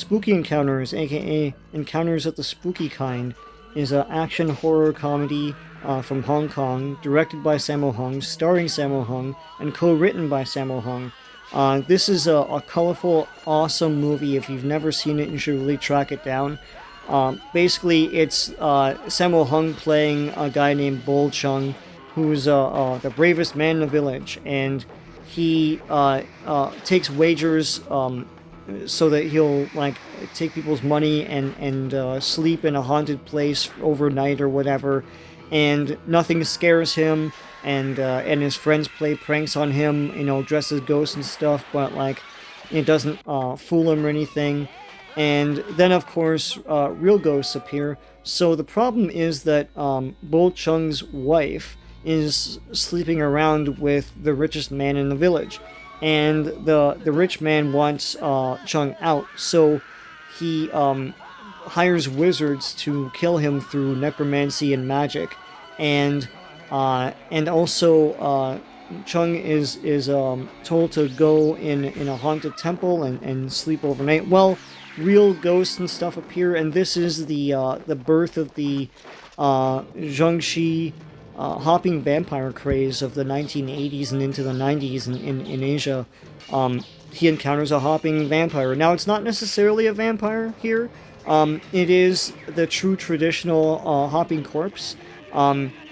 Spooky Encounters, aka Encounters of the Spooky Kind, is an action horror comedy from Hong Kong, directed by Sammo Hung, starring Sammo Hung, and co-written by Sammo Hung. This is a colorful, awesome movie. If you've never seen it, you should really track it down. Basically, it's Sammo Hung playing a guy named Bol Chung, who's the bravest man in the village, and he takes wagers so that he'll like take people's money and sleep in a haunted place overnight or whatever, and nothing scares him, and his friends play pranks on him, dressed as ghosts and stuff, but like it doesn't fool him or anything. And then, of course, real ghosts appear. So the problem is that Bol Chung's wife is sleeping around with the richest man in the village, and the rich man wants Chung out. So he hires wizards to kill him through necromancy and magic, and also Chung is told to go in a haunted temple and sleep overnight. Well, real ghosts and stuff appear, and this is the birth of the jiangshi hopping vampire craze of the 1980s and into the 90s in Asia. He encounters a hopping vampire. Now, it's not necessarily a vampire here. It is the true traditional hopping corpse.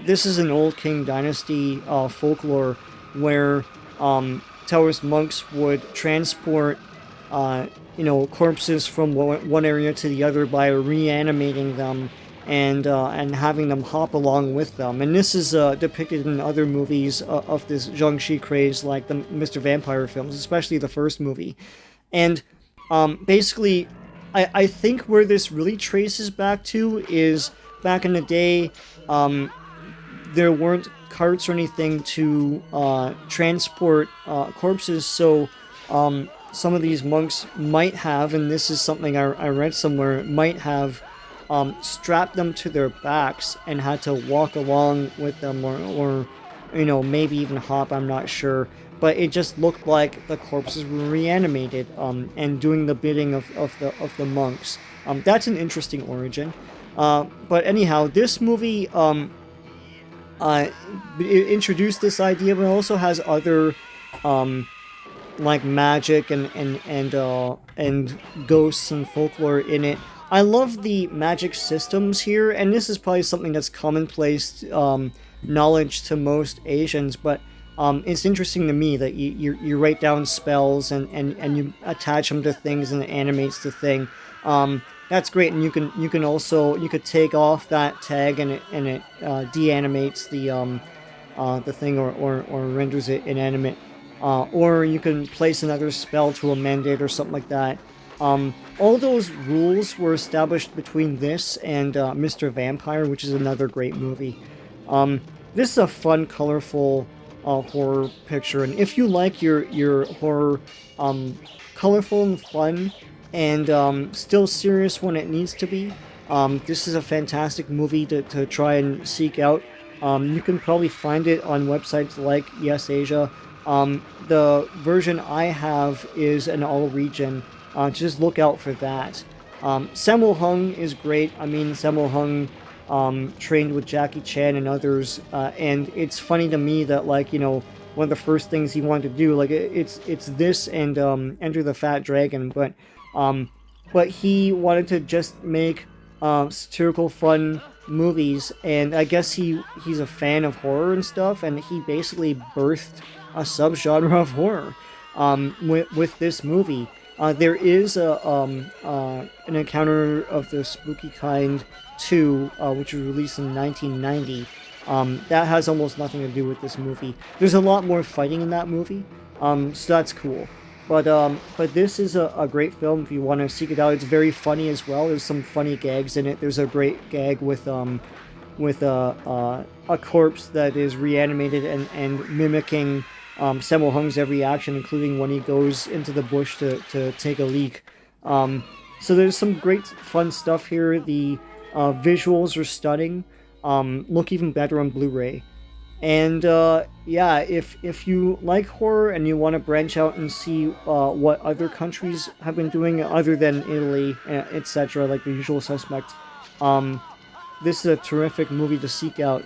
This is an old Qing dynasty folklore where Taoist monks would transport corpses from one area to the other by reanimating them and having them hop along with them. And this is depicted in other movies of this jiangshi craze, like the Mr. Vampire films, especially the first movie. And basically, I think where this really traces back to is back in the day, there weren't carts or anything to transport corpses, so some of these monks might have, and this is something I read somewhere, might have strapped them to their backs and had to walk along with them, or maybe even hop, I'm not sure. But it just looked like the corpses were reanimated and doing the bidding of the monks. That's an interesting origin. But anyhow, this movie introduced this idea, but it also has other like magic and ghosts and folklore in it. I love the magic systems here, and this is probably something that's commonplace knowledge to most Asians, but it's interesting to me that you write down spells and you attach them to things and it animates the thing. That's great, and you can also take off that tag and it deanimates the thing or renders it inanimate. Or you can place another spell to amend it or something like that. All those rules were established between this and Mr. Vampire, which is another great movie. This is a fun, colorful horror picture, and if you like your horror colorful and fun and still serious when it needs to be, this is a fantastic movie to try and seek out. You can probably find it on websites like Yes Asia. The version I have is an all-region. Just look out for that. Sammo Hung is great. I mean, Sammo Hung trained with Jackie Chan and others, and it's funny to me that, like, one of the first things he wanted to do, like, it's this and Enter the Fat Dragon, but he wanted to just make satirical, fun movies, and I guess he's a fan of horror and stuff, and he basically birthed a subgenre of horror with this movie. There is an Encounter of the Spooky Kind 2, which was released in 1990. That has almost nothing to do with this movie. There's a lot more fighting in that movie, so that's cool. But this is a great film if you want to seek it out. It's very funny as well. There's some funny gags in it. There's a great gag with a corpse that is reanimated and mimicking Sammo Hung's every action, including when he goes into the bush to take a leak. So there's some great fun stuff here. The visuals are stunning. Look even better on Blu-ray. And yeah, if you like horror and you want to branch out and see what other countries have been doing other than Italy, etc., like The Usual Suspects, um, this is a terrific movie to seek out.